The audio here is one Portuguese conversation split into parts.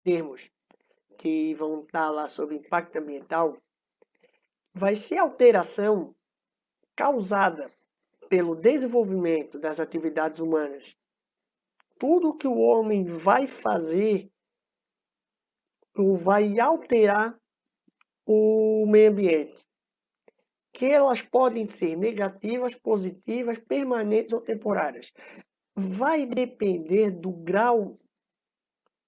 termos que vão estar lá sobre impacto ambiental, vai ser alteração causada pelo desenvolvimento das atividades humanas. Tudo que o homem vai fazer vai alterar o meio ambiente. Que elas podem ser negativas, positivas, permanentes ou temporárias. Vai depender do grau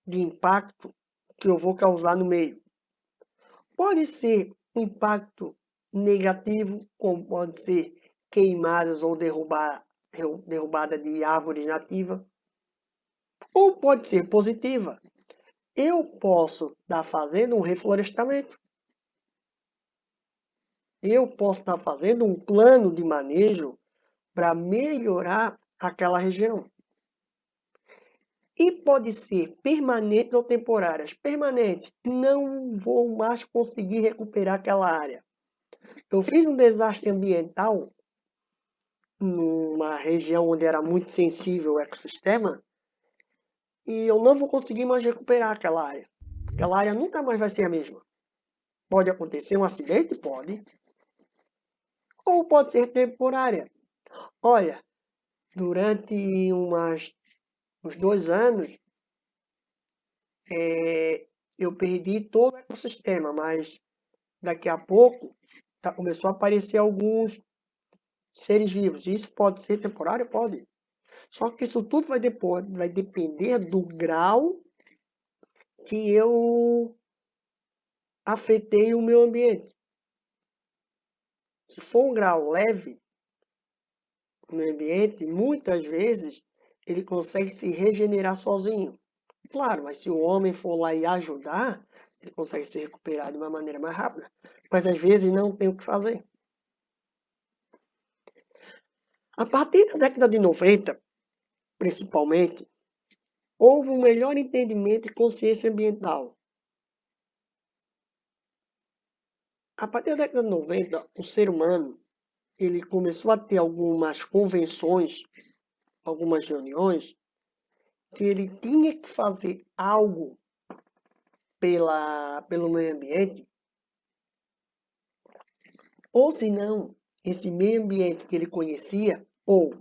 de impacto que eu vou causar no meio. Pode ser um impacto negativo, como pode ser queimadas ou derrubada de árvores nativas, ou pode ser positiva. Eu posso estar fazendo um reflorestamento. Eu posso estar fazendo um plano de manejo para melhorar aquela região. E pode ser permanentes ou temporárias. Permanente, não vou mais conseguir recuperar aquela área. Eu fiz um desastre ambiental numa região onde era muito sensível ao ecossistema e eu não vou conseguir mais recuperar aquela área. Aquela área nunca mais vai ser a mesma. Pode acontecer um acidente? Pode. Ou pode ser temporária. Olha, durante uns 2 anos, eu perdi todo o ecossistema, mas daqui a pouco começou a aparecer alguns seres vivos. Isso pode ser temporário? Pode. Só que isso tudo vai depender do grau que eu afetei o meu ambiente. Se for um grau leve no ambiente, muitas vezes ele consegue se regenerar sozinho. Claro, mas se o homem for lá e ajudar, ele consegue se recuperar de uma maneira mais rápida. Mas às vezes não tem o que fazer. A partir da década de 90, principalmente, houve um melhor entendimento e consciência ambiental. A partir da década de 90, o ser humano ele começou a ter algumas convenções, algumas reuniões, que ele tinha que fazer algo pelo meio ambiente, ou senão, esse meio ambiente que ele conhecia, ou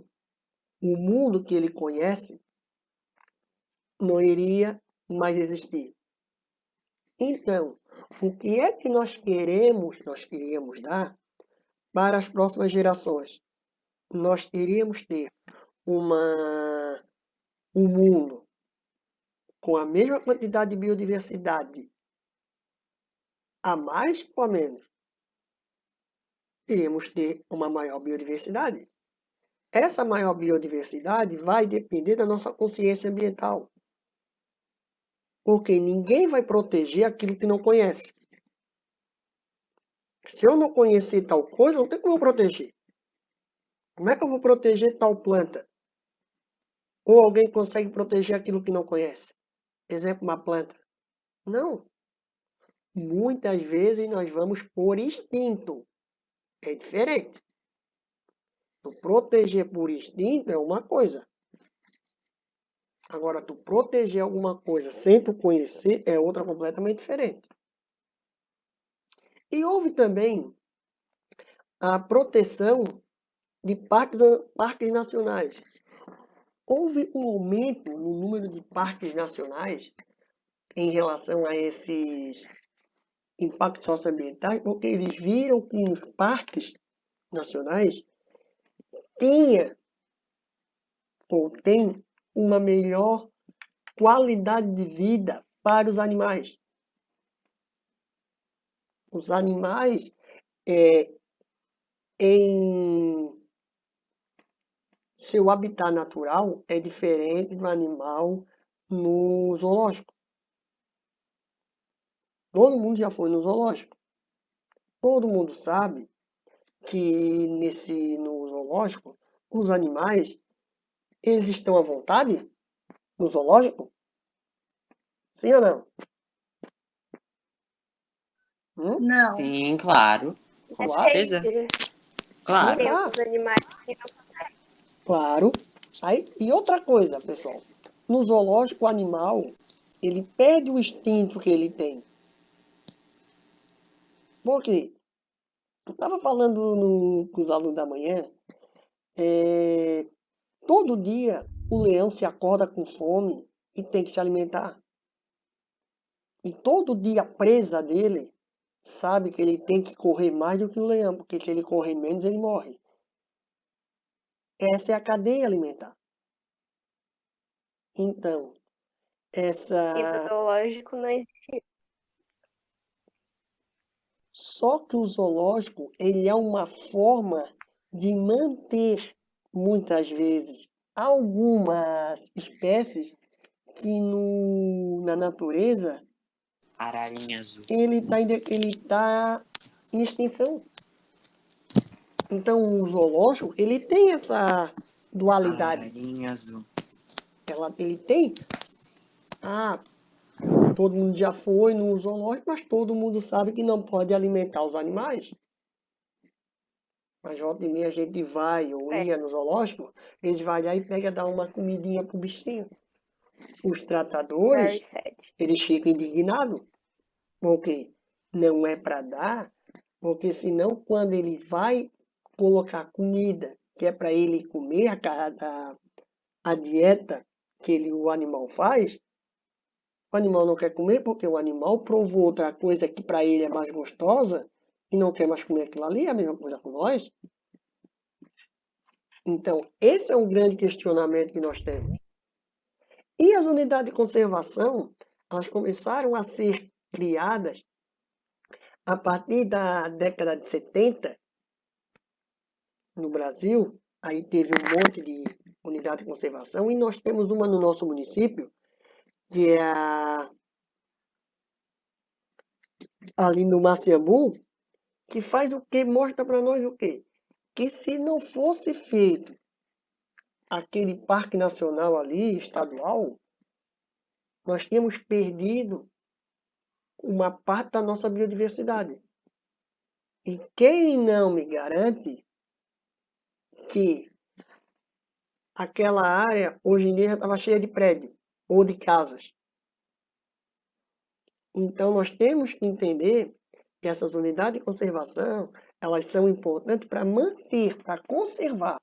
o mundo que ele conhece, não iria mais existir. Então, o que é que nós queríamos dar para as próximas gerações? Nós queríamos ter um mundo com a mesma quantidade de biodiversidade, a mais ou a menos. Iríamos ter uma maior biodiversidade. Essa maior biodiversidade vai depender da nossa consciência ambiental. Porque ninguém vai proteger aquilo que não conhece. Se eu não conhecer tal coisa, não tem como eu proteger. Como é que eu vou proteger tal planta? Ou alguém consegue proteger aquilo que não conhece? Exemplo, uma planta. Não. Muitas vezes nós vamos por instinto. É diferente. Tu proteger por instinto é uma coisa. Agora, tu proteger alguma coisa sem tu conhecer é outra completamente diferente. E houve também a proteção de parques nacionais. Houve um aumento no número de parques nacionais em relação a esses impactos socioambientais, porque eles viram que os parques nacionais tinha ou tem uma melhor qualidade de vida para os animais. Os animais, em seu habitat natural, é diferente do animal no zoológico. Todo mundo já foi no zoológico. Todo mundo sabe que no zoológico, os animais, eles estão à vontade no zoológico? Sim ou não? Não. Sim, claro. Com certeza. Claro. Tem alguns animais que não. Claro. Aí, e outra coisa, pessoal. No zoológico, o animal, ele perde o instinto que ele tem. Por quê? Eu estava falando com os alunos da manhã, todo dia o leão se acorda com fome e tem que se alimentar. E todo dia a presa dele sabe que ele tem que correr mais do que o leão, porque se ele correr menos, ele morre. Essa é a cadeia alimentar. Então, E no zoológico não existe. Só que o zoológico, ele é uma forma de manter, muitas vezes, algumas espécies que na natureza Ararinha azul. ele tá em extinção. Então, o zoológico, ele tem essa dualidade. Ararinha azul. Ele tem... todo mundo já foi no zoológico, mas todo mundo sabe que não pode alimentar os animais. Mas volta e meia a gente vai ou ia no zoológico, eles vão lá e pegam dar uma comidinha pro bichinho. Os tratadores, eles ficam indignados, porque não é para dar, porque senão quando ele vai colocar comida, que é para ele comer a dieta que o animal faz, o animal não quer comer porque o animal provou outra coisa que para ele é mais gostosa e não quer mais comer aquilo ali, é a mesma coisa com nós. Então, esse é um grande questionamento que nós temos. E as unidades de conservação, elas começaram a ser criadas a partir da década de 70 no Brasil. Aí teve um monte de unidade de conservação e nós temos uma no nosso município, que é ali no Maciambu, que faz o quê? Mostra para nós o quê? Que se não fosse feito aquele parque nacional ali, estadual, nós tínhamos perdido uma parte da nossa biodiversidade. E quem não me garante que aquela área hoje em dia já estava cheia de prédio ou de casas. Então nós temos que entender que essas unidades de conservação, elas são importantes para manter, para conservar.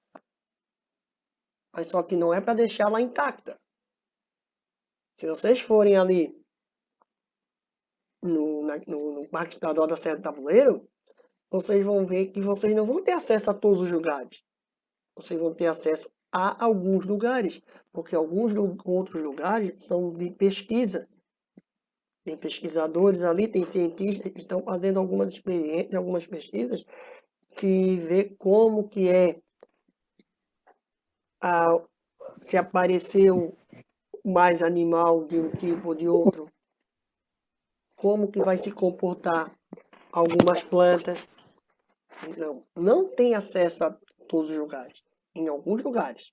Mas só que não é para deixá-la intacta. Se vocês forem ali no Parque Estadual da Serra do Tabuleiro, vocês vão ver que vocês não vão ter acesso a todos os lugares. Vocês vão ter acesso a alguns lugares, porque alguns outros lugares são de pesquisa. Tem pesquisadores ali, tem cientistas que estão fazendo algumas experiências, algumas pesquisas, que vê como que se apareceu mais animal de um tipo ou de outro, como que vai se comportar algumas plantas. Não tem acesso a todos os lugares. Em alguns lugares.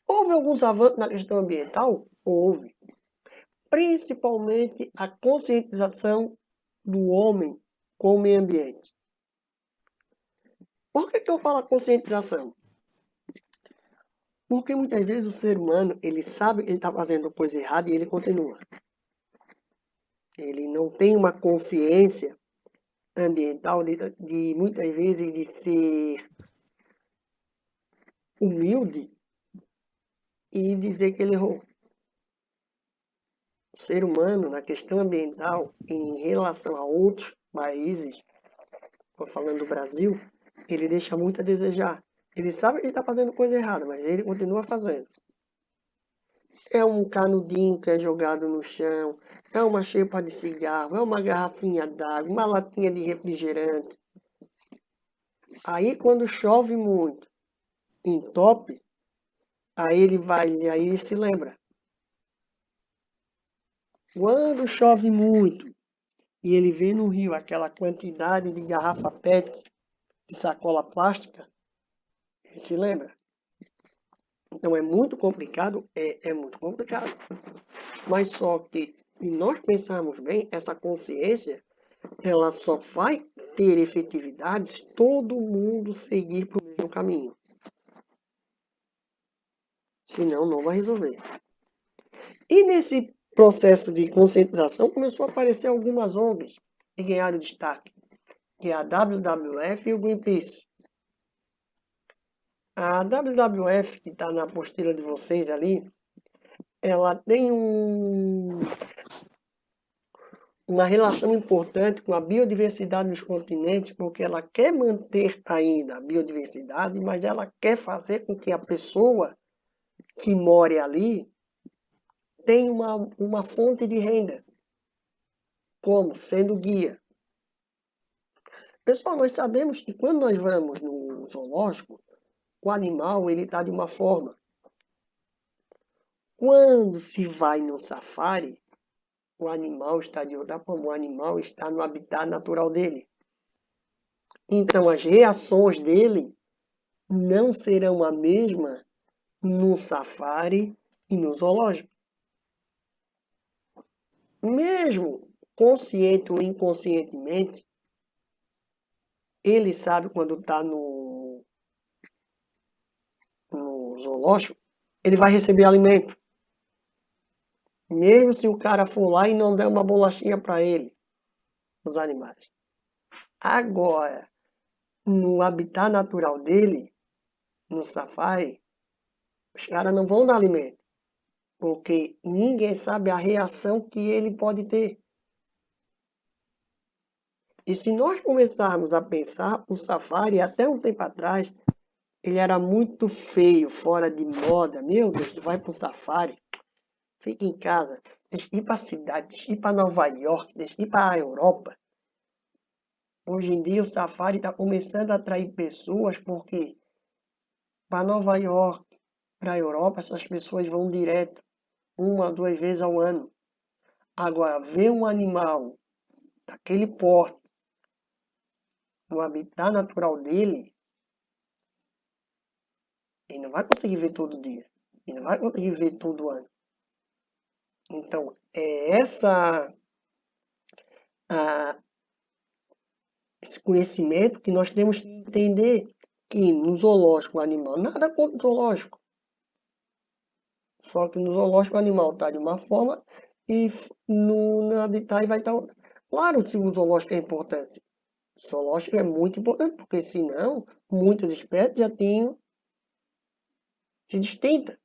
Houve alguns avanços na questão ambiental? Houve. Principalmente a conscientização do homem com o meio ambiente. Por que eu falo conscientização? Porque muitas vezes o ser humano, ele sabe que ele está fazendo coisa errada e ele continua. Ele não tem uma consciência ambiental de muitas vezes de ser humilde e dizer que ele errou. O ser humano, na questão ambiental, em relação a outros países, estou falando do Brasil, ele deixa muito a desejar. Ele sabe que ele está fazendo coisa errada, mas ele continua fazendo. É um canudinho que é jogado no chão, é uma xepa de cigarro, é uma garrafinha d'água, uma latinha de refrigerante. Aí quando chove muito, entope, aí ele se lembra. Quando chove muito e ele vê no rio aquela quantidade de garrafa PET, de sacola plástica, ele se lembra. Então é muito complicado, é muito complicado. Mas só que, se nós pensarmos bem, essa consciência, ela só vai ter efetividade se todo mundo seguir para o mesmo caminho. Senão, não vai resolver. E nesse processo de conscientização começou a aparecer algumas ONGs que ganharam destaque, que é a WWF e o Greenpeace. A WWF, que está na apostila de vocês ali, ela tem uma relação importante com a biodiversidade dos continentes, porque ela quer manter ainda a biodiversidade, mas ela quer fazer com que a pessoa que more ali tenha uma fonte de renda, como sendo guia. Pessoal, nós sabemos que quando nós vamos no zoológico, o animal ele está de uma forma. Quando se vai no safari, o animal está de outra forma, o animal está no habitat natural dele. Então, as reações dele não serão a mesma no safari e no zoológico. Mesmo consciente ou inconscientemente, ele sabe quando está no zoológico, ele vai receber alimento. Mesmo se o cara for lá e não der uma bolachinha para ele, os animais. Agora, no habitat natural dele, no safari, os caras não vão dar alimento. Porque ninguém sabe a reação que ele pode ter. E se nós começarmos a pensar, o safari, até um tempo atrás, ele era muito feio, fora de moda. Meu Deus, tu vai para o safari, fica em casa, deixa ir para a cidade, deixa ir para Nova York, deixa ir para a Europa. Hoje em dia o safari está começando a atrair pessoas porque para Nova York, para a Europa, essas pessoas vão direto, 1 ou 2 vezes ao ano. Agora, ver um animal daquele porte, no habitat natural dele, ele não vai conseguir ver todo dia. Ele não vai conseguir ver todo ano. Então, é esse conhecimento que nós temos que entender que no zoológico o animal, nada contra o zoológico. Só que no zoológico o animal está de uma forma e no habitat vai estar outra. Claro que o zoológico é importante. O zoológico é muito importante, porque senão muitas espécies já tinham se extinta.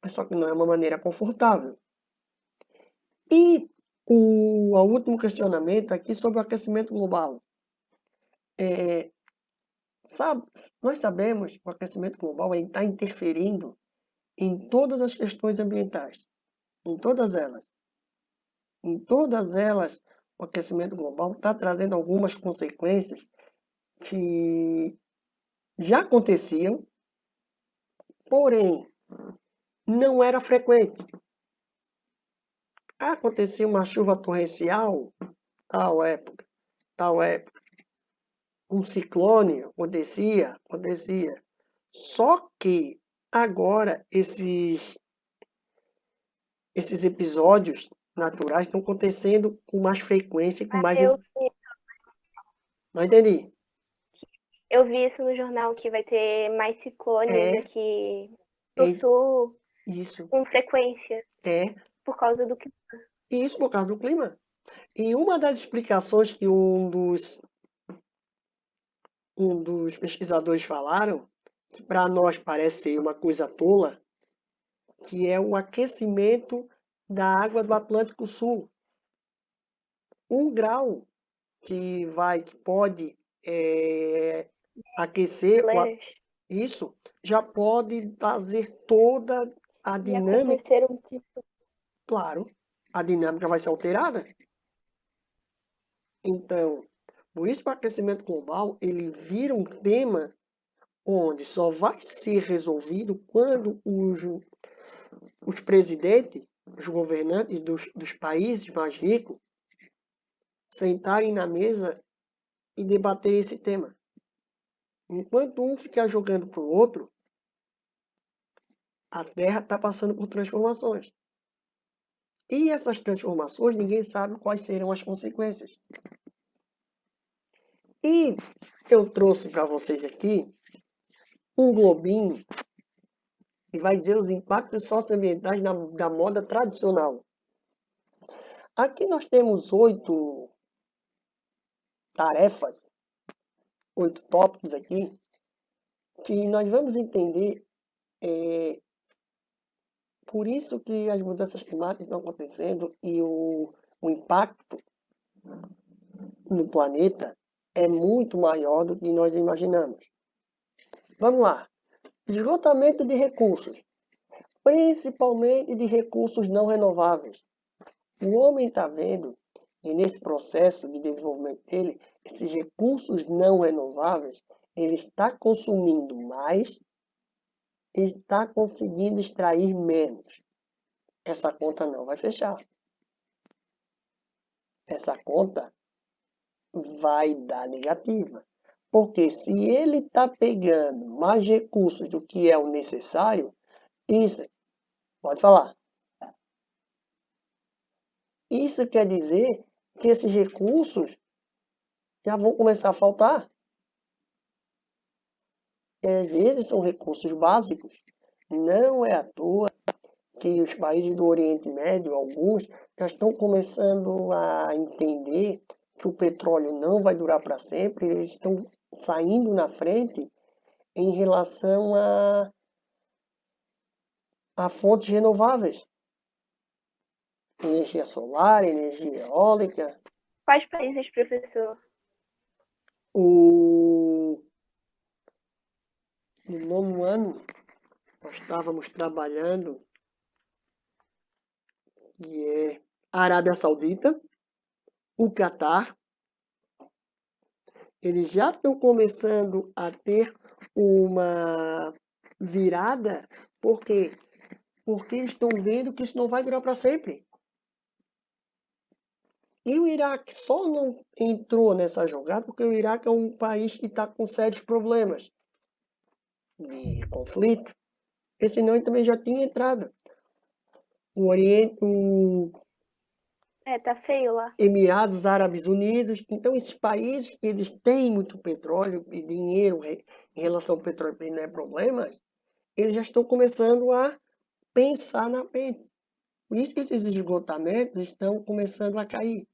Mas só que não é uma maneira confortável. E o último questionamento aqui sobre o aquecimento global. Nós sabemos que o aquecimento global está interferindo em todas as questões ambientais. Em todas elas. Em todas elas, o aquecimento global está trazendo algumas consequências que já aconteciam, porém, não era frequente. Acontecia uma chuva torrencial, tal época, um ciclone acontecia. Só que agora esses episódios naturais estão acontecendo com mais frequência, com mais... Não entendi. Eu vi isso no jornal, que vai ter mais ciclones aqui no sul, isso. com frequência, por causa do clima. Isso, por causa do clima. E uma das explicações que um dos pesquisadores falaram, que para nós parece ser uma coisa tola, que é o aquecimento da água do Atlântico Sul. 1 grau que pode aquecer, isso já pode fazer toda a dinâmica. Claro, a dinâmica vai ser alterada. Então, por isso o aquecimento global ele vira um tema onde só vai ser resolvido quando os presidentes, os governantes dos países mais ricos sentarem na mesa e debaterem esse tema. Enquanto um ficar jogando para o outro, a Terra está passando por transformações. E essas transformações, ninguém sabe quais serão as consequências. E eu trouxe para vocês aqui um globinho e vai dizer os impactos socioambientais da moda tradicional. Aqui nós temos 8 tarefas, 8 tópicos aqui, que nós vamos entender por isso que as mudanças climáticas estão acontecendo e o impacto no planeta é muito maior do que nós imaginamos. Vamos lá. Esgotamento de recursos, principalmente de recursos não renováveis. O homem está vendo, e nesse processo de desenvolvimento dele, esses recursos não renováveis, ele está consumindo mais e está conseguindo extrair menos. Essa conta não vai fechar. Essa conta vai dar negativa. Porque se ele está pegando mais recursos do que é o necessário, isso, pode falar. Isso quer dizer que esses recursos já vão começar a faltar. E às vezes são recursos básicos. Não é à toa que os países do Oriente Médio, alguns, já estão começando a entender que o petróleo não vai durar para sempre. Eles estão saindo na frente em relação a fontes renováveis. Energia solar, energia eólica. Quais países, professor? No 9º ano, nós estávamos trabalhando, que é a Arábia Saudita, o Catar. Eles já estão começando a ter uma virada, porque eles estão vendo que isso não vai durar para sempre. E o Iraque só não entrou nessa jogada porque o Iraque é um país que está com sérios problemas de conflito. Porque senão ele também já tinha entrado. O Oriente, tá feio lá. Emirados Árabes Unidos. Então, esses países, eles têm muito petróleo e dinheiro em relação ao petróleo, não é problema, eles já estão começando a pensar na frente. Por isso que esses esgotamentos estão começando a cair.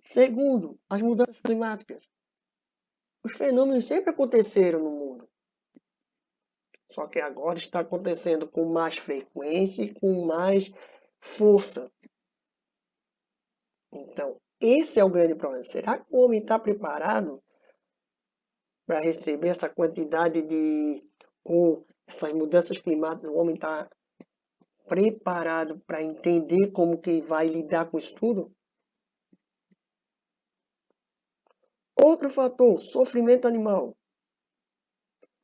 Segundo, as mudanças climáticas. Os fenômenos sempre aconteceram no mundo. Só que agora está acontecendo com mais frequência e com mais força. Então, esse é o grande problema. Será que o homem está preparado para receber essa quantidade ou essas mudanças climáticas? O homem está preparado para entender como que vai lidar com isso tudo? Outro fator, sofrimento animal.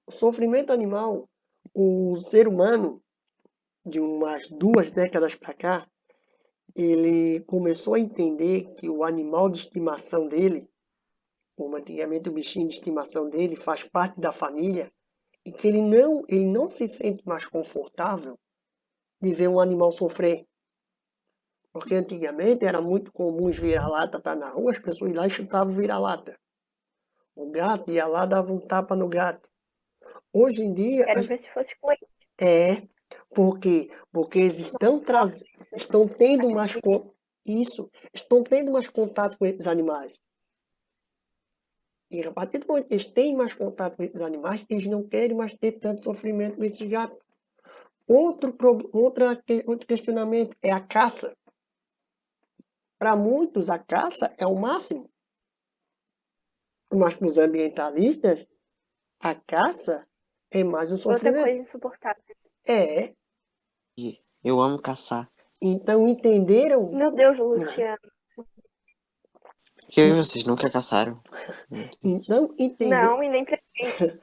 O sofrimento animal, o ser humano, de umas 2 décadas para cá, ele começou a entender que o animal de estimação dele, como antigamente o bichinho de estimação dele, faz parte da família, e que ele não se sente mais confortável de ver um animal sofrer. Porque antigamente era muito comum os vira-lata estar na rua, as pessoas lá e chutavam o vira-lata. O gato ia lá, dava um tapa no gato. Hoje em dia... Quero ver se fosse com ele. Porque eles estão tendo mais contato com esses animais. E a partir do momento que eles têm mais contato com esses animais, eles não querem mais ter tanto sofrimento com esses gatos. Outro questionamento é a caça. Para muitos, a caça é o máximo. Mas para os ambientalistas, a caça é mais um sofrimento. Outra coisa insuportável. Eu amo caçar. Então entenderam? Meu Deus, Luciano. Porque vocês nunca caçaram? Então entenderam? Não, e nem pretende.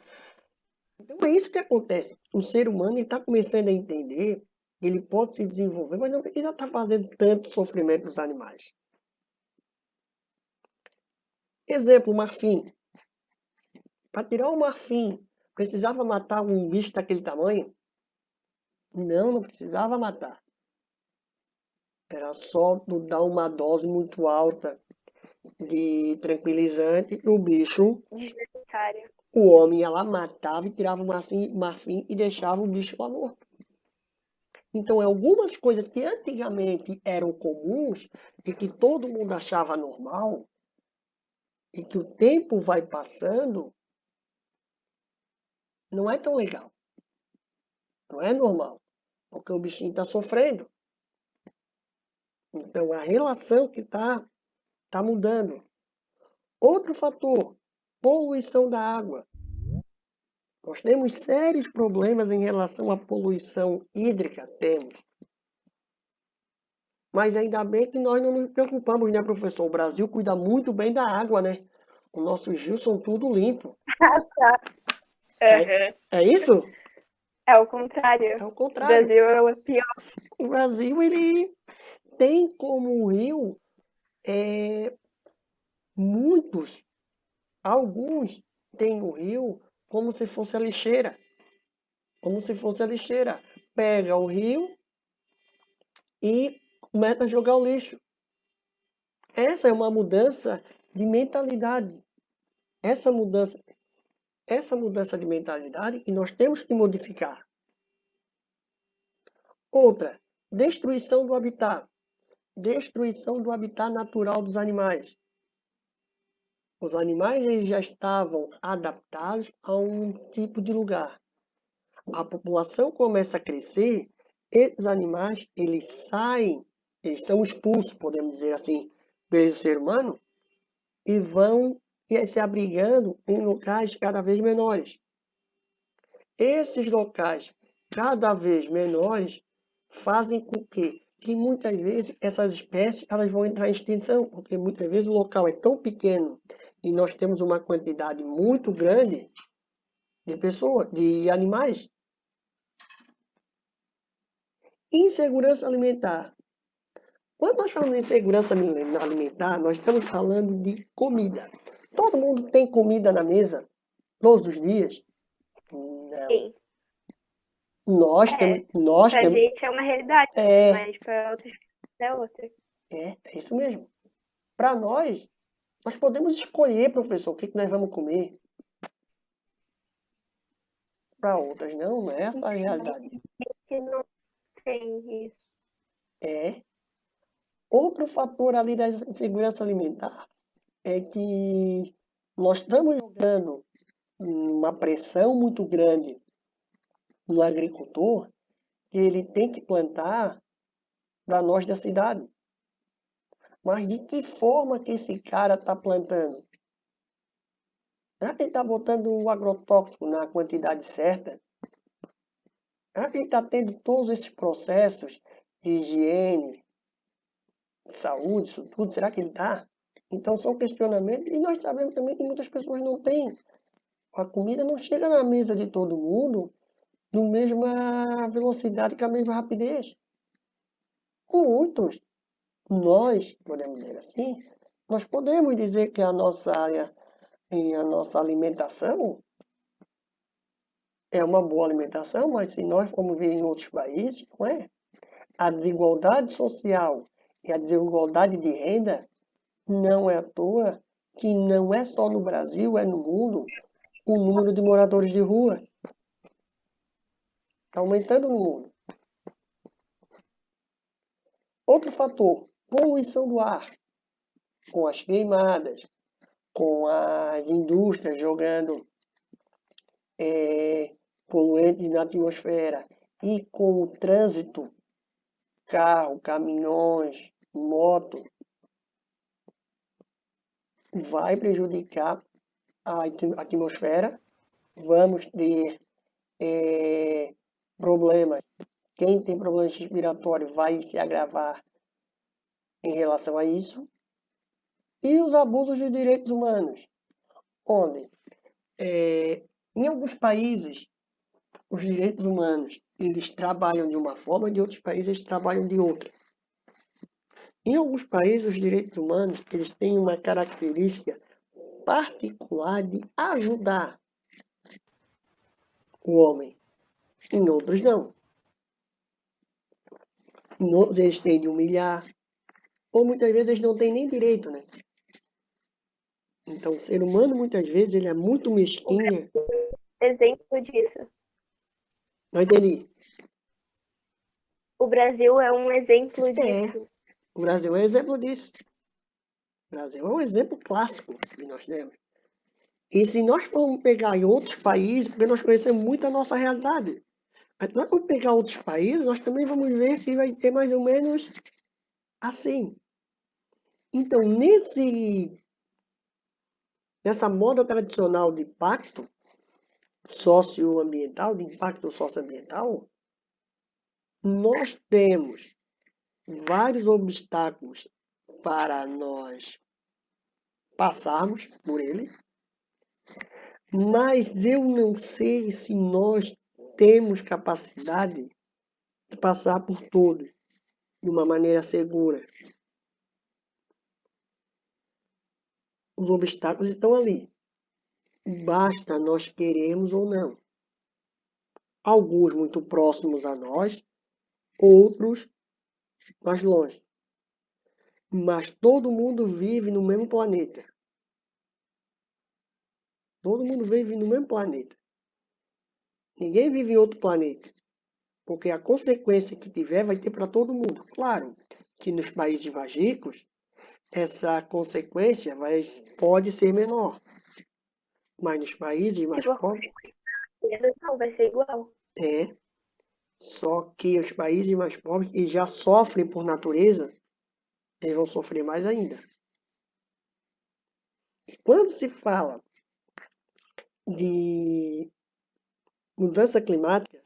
Então é isso que acontece. O ser humano está começando a entender que ele pode se desenvolver, mas não precisa estar fazendo tanto sofrimento dos animais. Exemplo, o marfim. Para tirar o marfim, precisava matar um bicho daquele tamanho? Não precisava matar. Era só dar uma dose muito alta de tranquilizante e o bicho... Desnecessária. O homem ia lá, matava e tirava o marfim e deixava o bicho lá morto. Então, algumas coisas que antigamente eram comuns e que todo mundo achava normal, e que o tempo vai passando, não é tão legal. Não é normal. Porque o bichinho está sofrendo. Então, a relação que está mudando. Outro fator, poluição da água. Nós temos sérios problemas em relação à poluição hídrica, temos. Mas ainda bem que nós não nos preocupamos, né, professor? O Brasil cuida muito bem da água, né? Os nossos rios são tudo limpo. É isso? É o contrário. É o O contrário. Brasil é o pior. O Brasil, ele tem como rio muitos, alguns têm o rio como se fosse a lixeira. Como se fosse a lixeira. Pega o rio e começa a jogar o lixo. Essa é uma mudança de mentalidade. Essa mudança de mentalidade que nós temos que modificar. Outra, destruição do habitat. Destruição do habitat natural dos animais. Os animais eles já estavam adaptados a um tipo de lugar. A população começa a crescer, esses animais eles saem, eles são expulsos, podemos dizer assim, pelo ser humano, e vão se abrigando em locais cada vez menores. Esses locais cada vez menores fazem com que muitas vezes essas espécies elas vão entrar em extinção, porque muitas vezes o local é tão pequeno e nós temos uma quantidade muito grande de pessoas, de animais. Insegurança alimentar. Quando nós falamos em segurança alimentar, nós estamos falando de comida. Todo mundo tem comida na mesa todos os dias? Não. Sim. Nós Pra temos. gente é uma realidade, mas para outras é outra. É isso mesmo. Para nós podemos escolher, professor, o que nós vamos comer. Para outras, não é essa a realidade. Que não tem isso. Outro fator ali da insegurança alimentar é que nós estamos jogando uma pressão muito grande no agricultor que ele tem que plantar para nós da cidade. Mas de que forma que esse cara está plantando? Será que ele está botando o agrotóxico na quantidade certa? Será que ele está tendo todos esses processos de higiene, de saúde, isso tudo? Será que ele está? Então são questionamentos e nós sabemos também que muitas pessoas não têm. A comida não chega na mesa de todo mundo na mesma velocidade, com a mesma rapidez. Muitos, nós, podemos dizer assim, nós podemos dizer que a nossa alimentação é uma boa alimentação, mas se nós formos ver em outros países, não é? A desigualdade social e a desigualdade de renda não é à toa que não é só no Brasil, é no mundo, o número de moradores de rua está aumentando no mundo. Outro fator, poluição do ar, com as queimadas, com as indústrias jogando poluentes na atmosfera e com o trânsito, carro, caminhões, moto, vai prejudicar a atmosfera. Vamos ter problemas. Quem tem problemas respiratórios vai se agravar em relação a isso. E os abusos de direitos humanos, onde em alguns países os direitos humanos eles trabalham de uma forma, em outros países eles trabalham de outra. Em alguns países os direitos humanos eles têm uma característica particular de ajudar o homem. Em outros não. Em outros eles têm de humilhar. Ou muitas vezes eles não têm nem direito, né? Então, o ser humano, muitas vezes, ele é muito mesquinho. Exemplo disso. Não entendi. O Brasil é um exemplo disso. O Brasil é um exemplo disso. O Brasil é um exemplo clássico que nós temos. E se nós formos pegar em outros países, porque nós conhecemos muito a nossa realidade, mas nós vamos pegar outros países, nós também vamos ver que vai ser mais ou menos assim. Então, nessa moda tradicional de impacto socioambiental, nós temos vários obstáculos para nós passarmos por ele, mas eu não sei se nós temos capacidade de passar por todos de uma maneira segura. Os obstáculos estão ali. Basta nós queremos ou não. Alguns muito próximos a nós, outros mais longe. Mas todo mundo vive no mesmo planeta. Todo mundo vive no mesmo planeta. Ninguém vive em outro planeta. Porque a consequência que tiver vai ter para todo mundo. Claro que nos países mais ricos, essa consequência pode ser menor. Mas nos países mais pobres, Não, vai ser igual. Só que os países mais pobres, que já sofrem por natureza, eles vão sofrer mais ainda. Quando se fala de mudança climática,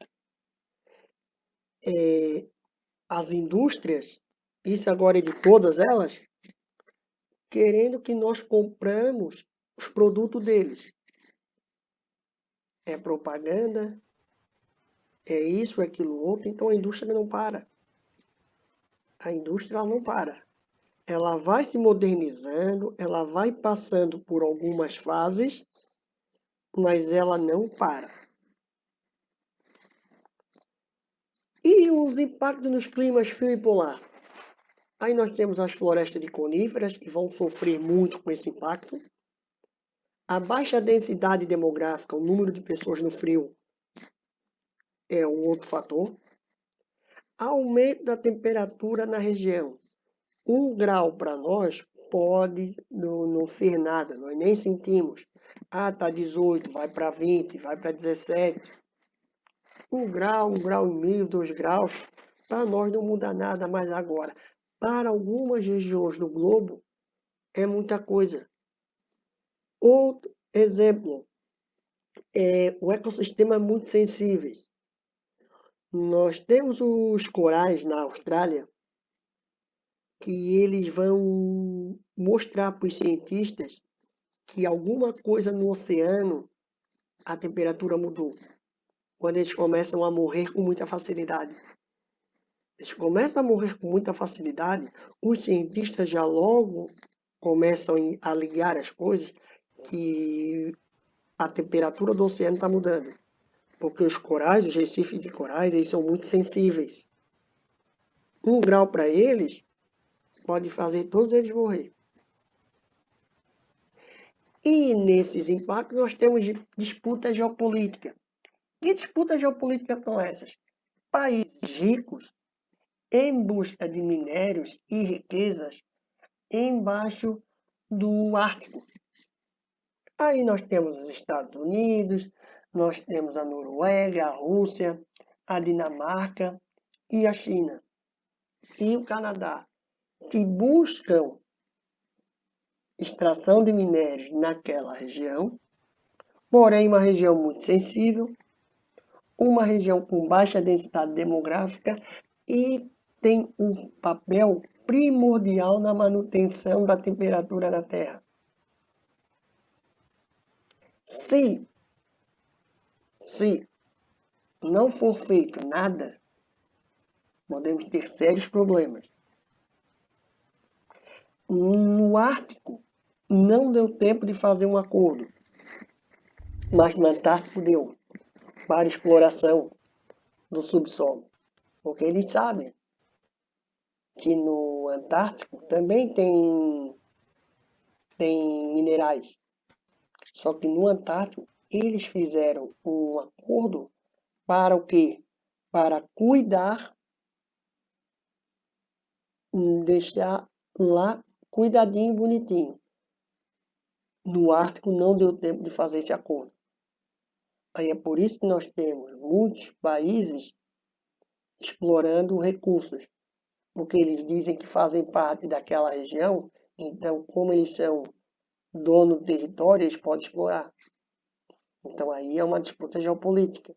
as indústrias, isso agora é de todas elas, querendo que nós compramos os produtos deles. É propaganda, é isso, é aquilo outro, então a indústria não para. A indústria ela não para. Ela vai se modernizando, ela vai passando por algumas fases, mas ela não para. E os impactos nos climas frio e polar? Aí nós temos as florestas de coníferas, que vão sofrer muito com esse impacto. A baixa densidade demográfica, o número de pessoas no frio, é um outro fator. Aumento da temperatura na região. 1 grau para nós pode não ser nada, nós nem sentimos. Tá 18, vai para 20, vai para 17. 1 grau, 1 grau e meio, 2 graus, para nós não muda nada mais agora. Para algumas regiões do globo, é muita coisa. Outro exemplo, o ecossistema é muito sensível. Nós temos os corais na Austrália, que eles vão mostrar para os cientistas que alguma coisa no oceano, a temperatura mudou. Quando eles começam a morrer com muita facilidade. Eles começam a morrer com muita facilidade, os cientistas já logo começam a ligar as coisas que a temperatura do oceano está mudando. Porque os corais, os recifes de corais, eles são muito sensíveis. 1 grau para eles pode fazer todos eles morrer. E nesses impactos nós temos disputa geopolítica. Que disputas geopolíticas são essas? Países ricos em busca de minérios e riquezas embaixo do Ártico. Aí nós temos os Estados Unidos, nós temos a Noruega, a Rússia, a Dinamarca e a China. E o Canadá, que buscam extração de minérios naquela região, porém uma região muito sensível, uma região com baixa densidade demográfica e tem um papel primordial na manutenção da temperatura na Terra. Se não for feito nada, podemos ter sérios problemas. No Ártico, não deu tempo de fazer um acordo, mas no Antártico deu, para exploração do subsolo. Porque eles sabem que no Antártico também tem tem minerais. Só que no Antártico, eles fizeram um acordo para o quê? Para cuidar, deixar lá cuidadinho, bonitinho. No Ártico não deu tempo de fazer esse acordo. Aí é por isso que nós temos muitos países explorando recursos, porque eles dizem que fazem parte daquela região, então como eles são donos do território, eles podem explorar. Então aí é uma disputa geopolítica.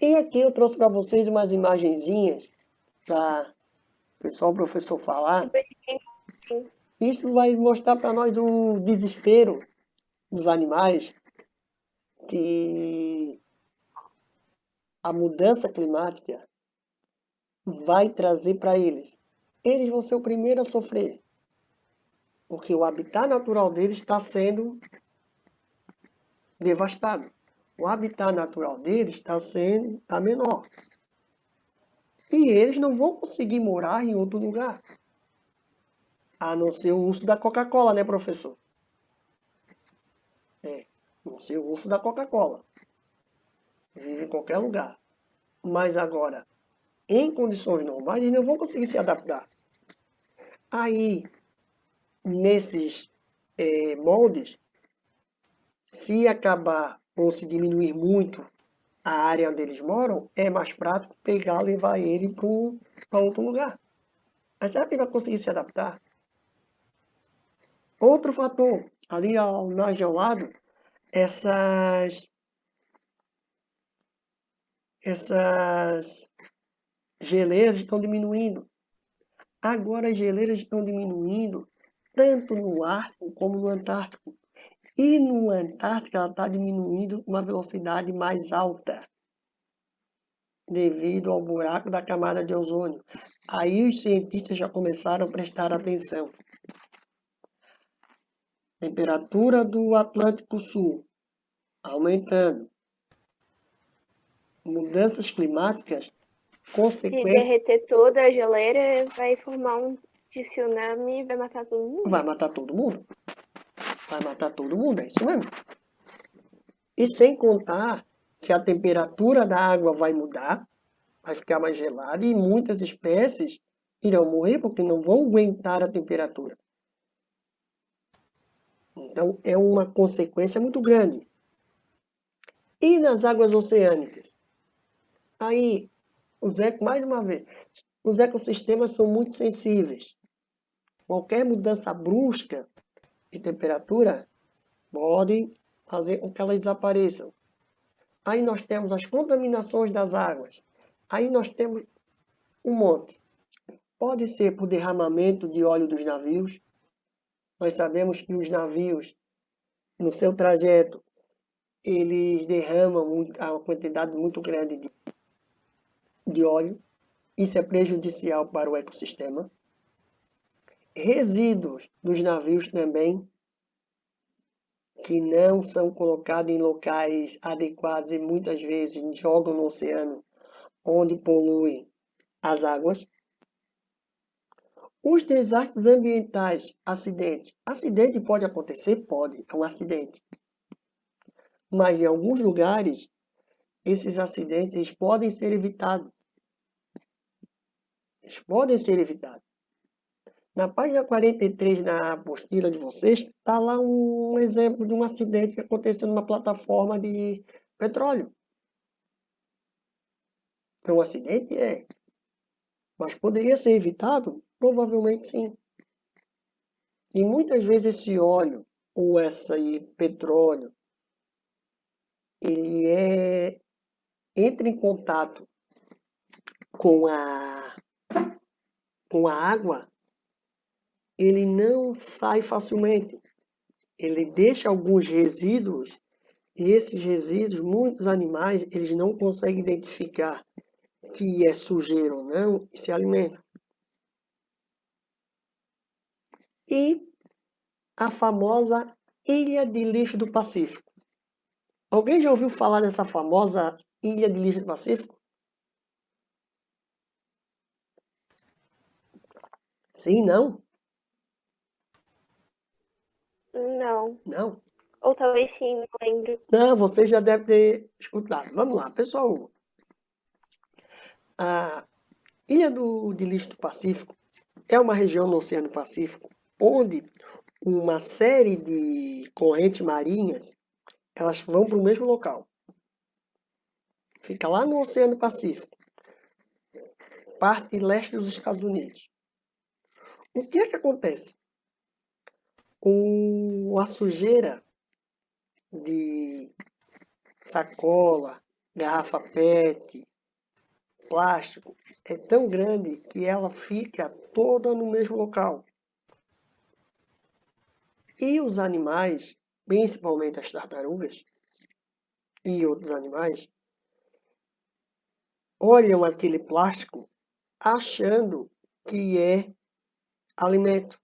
E aqui eu trouxe para vocês umas imagenzinhas para o professor falar. Isso vai mostrar para nós o desespero dos animais, que a mudança climática vai trazer para eles. Eles vão ser o primeiro a sofrer, porque o habitat natural deles está sendo devastado. O habitat natural deles está menor. E eles não vão conseguir morar em outro lugar. A não ser o urso da Coca-Cola, né, professor? Não ser o urso da Coca-Cola. Vive em qualquer lugar. Mas agora, em condições normais, eles não vão conseguir se adaptar. Aí, nesses moldes, se acabar ou se diminuir muito a área onde eles moram, é mais prático pegar e levar ele para outro lugar. Mas será que ele vai conseguir se adaptar? Outro fator, ali ao margem ao lado, essas geleiras estão diminuindo. Agora as geleiras estão diminuindo tanto no Ártico como no Antártico. E no Antártico ela está diminuindo com uma velocidade mais alta, devido ao buraco da camada de ozônio. Aí os cientistas já começaram a prestar atenção. Temperatura do Atlântico Sul aumentando. Mudanças climáticas, Se consequências... derreter toda a geleira, vai formar um tsunami e vai matar todo mundo. Vai matar todo mundo. Vai matar todo mundo, é isso mesmo. E sem contar que a temperatura da água vai mudar, vai ficar mais gelada e muitas espécies irão morrer porque não vão aguentar a temperatura. Então é uma consequência muito grande. E nas águas oceânicas? Aí, mais uma vez, os ecossistemas são muito sensíveis. Qualquer mudança brusca de temperatura pode fazer com que elas desapareçam. Aí nós temos as contaminações das águas. Aí nós temos um monte. Pode ser por derramamento de óleo dos navios. Nós sabemos que os navios, no seu trajeto, eles derramam uma quantidade muito grande de óleo. Isso é prejudicial para o ecossistema. Resíduos dos navios também, que não são colocados em locais adequados e muitas vezes jogam no oceano, onde poluem as águas. Os desastres ambientais, acidentes. Acidente pode acontecer? Pode, é um acidente. Mas em alguns lugares, esses acidentes eles podem ser evitados. Eles podem ser evitados. Na página 43, na apostila de vocês, está lá um exemplo de um acidente que aconteceu numa plataforma de petróleo. É um acidente? É. Mas poderia ser evitado? Provavelmente sim. E muitas vezes esse óleo ou esse petróleo, ele entra em contato com a água, ele não sai facilmente. Ele deixa alguns resíduos, e esses resíduos, muitos animais, eles não conseguem identificar que é sujeira ou não e se alimentam. E a famosa Ilha de Lixo do Pacífico. Alguém já ouviu falar dessa famosa Ilha de Lixo do Pacífico? Sim, não? Não. Não? Ou talvez sim, não lembro. Não, você já deve ter escutado. Vamos lá, pessoal. A Ilha de Lixo do Pacífico é uma região no Oceano Pacífico onde uma série de correntes marinhas elas vão para o mesmo local. Fica lá no Oceano Pacífico, parte leste dos Estados Unidos. O que é que acontece? A sujeira de sacola, garrafa PET, plástico, é tão grande que ela fica toda no mesmo local. E os animais, principalmente as tartarugas e outros animais, olham aquele plástico achando que é alimento.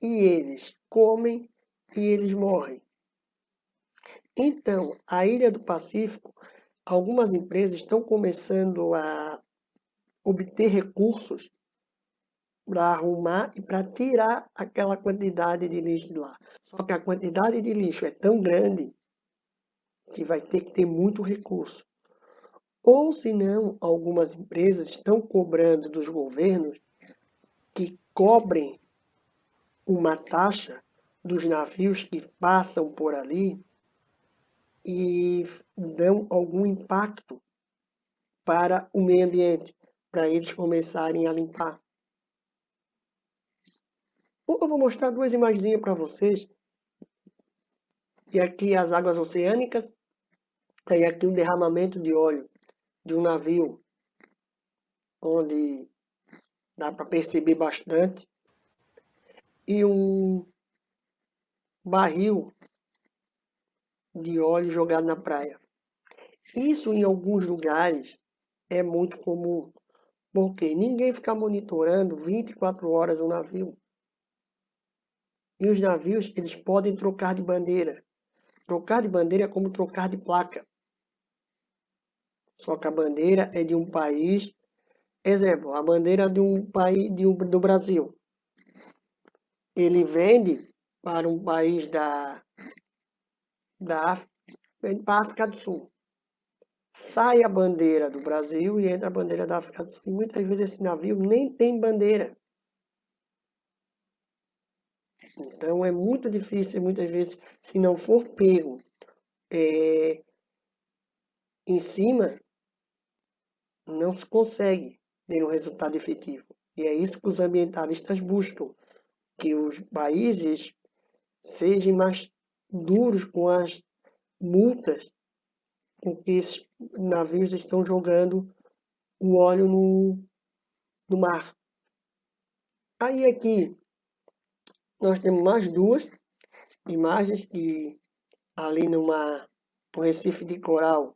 E eles comem e eles morrem. Então, a Ilha do Pacífico, algumas empresas estão começando a obter recursos para arrumar e para tirar aquela quantidade de lixo de lá. Só que a quantidade de lixo é tão grande que vai ter que ter muito recurso. Ou senão, algumas empresas estão cobrando dos governos que cobrem uma taxa dos navios que passam por ali e dão algum impacto para o meio ambiente, para eles começarem a limpar. Eu vou mostrar duas imagens para vocês. E aqui as águas oceânicas, e aqui o derramamento de óleo de um navio, onde dá para perceber bastante, e um barril de óleo jogado na praia. Isso em alguns lugares é muito comum, porque ninguém fica monitorando 24 horas o navio. E os navios, eles podem trocar de bandeira. Trocar de bandeira é como trocar de placa. Só que a bandeira é de um país, exemplo, a bandeira de um país do Brasil. Ele vende para um país da África, vende para a África do Sul. Sai a bandeira do Brasil e entra a bandeira da África do Sul. E muitas vezes esse navio nem tem bandeira. Então é muito difícil, muitas vezes, se não for pego em cima, não se consegue ter um resultado efetivo. E é isso que os ambientalistas buscam, que os países sejam mais duros com as multas com que esses navios estão jogando o óleo no mar. Aí aqui nós temos mais duas imagens que ali no Recife de Coral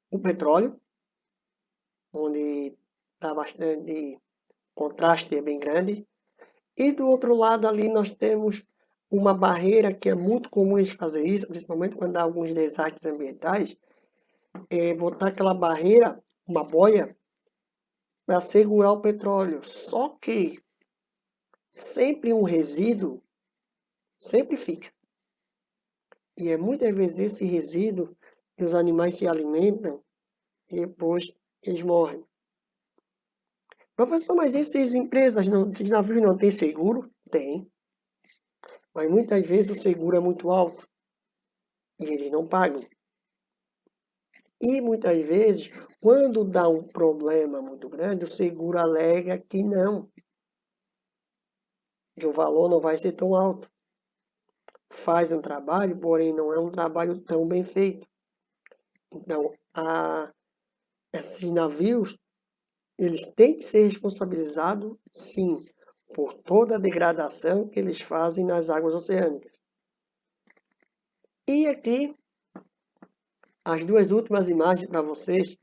o petróleo, onde está bastante contraste, é bem grande. E do outro lado ali nós temos uma barreira que é muito comum eles fazer isso, principalmente quando há alguns desastres ambientais, é botar aquela barreira, uma boia, para segurar o petróleo. Só que sempre um resíduo sempre fica. E é muitas vezes esse resíduo que os animais se alimentam e depois eles morrem. Professor, mas esses navios não têm seguro? Tem. Mas muitas vezes o seguro é muito alto e eles não pagam. E muitas vezes, quando dá um problema muito grande, o seguro alega que não, que o valor não vai ser tão alto. Faz um trabalho, porém não é um trabalho tão bem feito. Então, esses navios, eles têm que ser responsabilizados, sim, por toda a degradação que eles fazem nas águas oceânicas. E aqui, as duas últimas imagens para vocês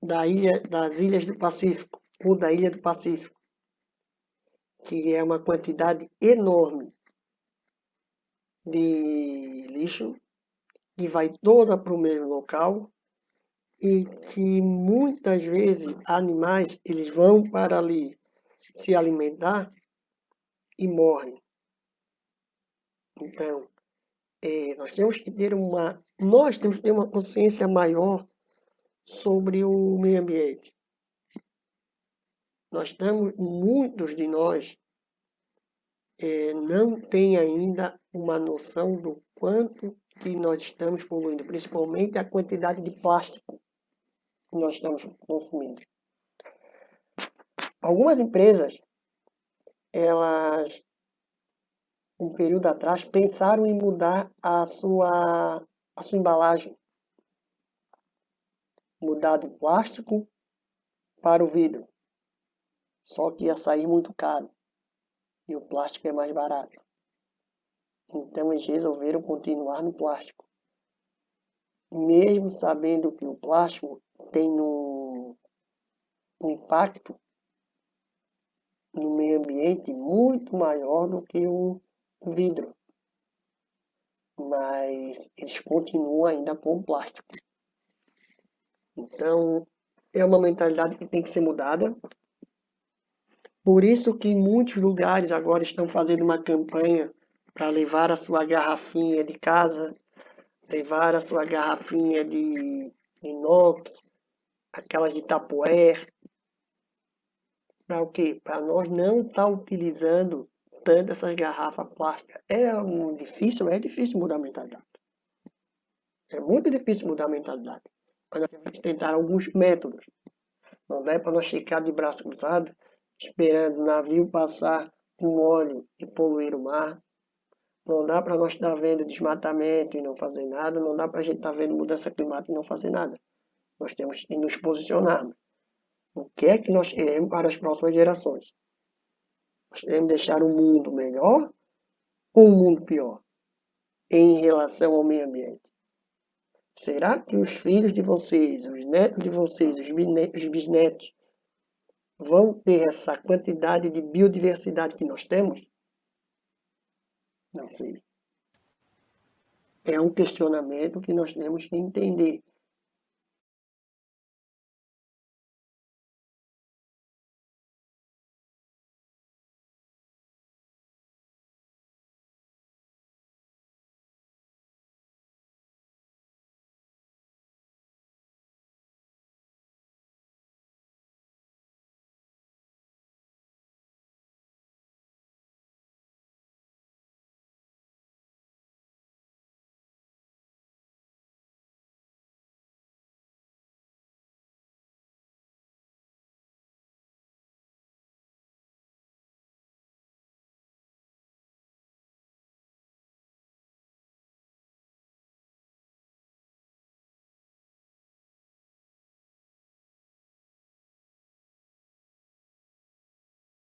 das ilhas do Pacífico, ou da Ilha do Pacífico, que é uma quantidade enorme de lixo, que vai toda para o mesmo local, e que muitas vezes animais eles vão para ali se alimentar e morrem. Então, nós temos que ter uma consciência maior sobre o meio ambiente. Muitos de nós não têm ainda uma noção do quanto que nós estamos poluindo, principalmente a quantidade de plástico que nós estamos consumindo. Algumas empresas, elas, um período atrás, pensaram em mudar a sua embalagem, mudar do plástico para o vidro. Só que ia sair muito caro e o plástico é mais barato. Então eles resolveram continuar no plástico. Mesmo sabendo que o plástico tem um impacto no meio ambiente muito maior do que o vidro. Mas eles continuam ainda com o plástico. Então, é uma mentalidade que tem que ser mudada. Por isso que muitos lugares agora estão fazendo uma campanha para levar a sua garrafinha de casa, levar a sua garrafinha de inox, aquelas de Tupperware. Para o quê? Para nós não estar utilizando tanto essas garrafas plásticas. É difícil mudar a mentalidade. É muito difícil mudar a mentalidade. Mas nós temos que tentar alguns métodos. Não dá para nós ficar de braço cruzado, esperando o navio passar com óleo e poluir o mar. Não dá para nós estar vendo desmatamento e não fazer nada. Não dá para a gente estar vendo mudança climática e não fazer nada. Nós temos que nos posicionarmos. O que é que nós queremos para as próximas gerações? Nós queremos deixar um mundo melhor ou um mundo pior em relação ao meio ambiente? Será que os filhos de vocês, os netos de vocês, os bisnetos, vão ter essa quantidade de biodiversidade que nós temos? Não sei. É um questionamento que nós temos que entender.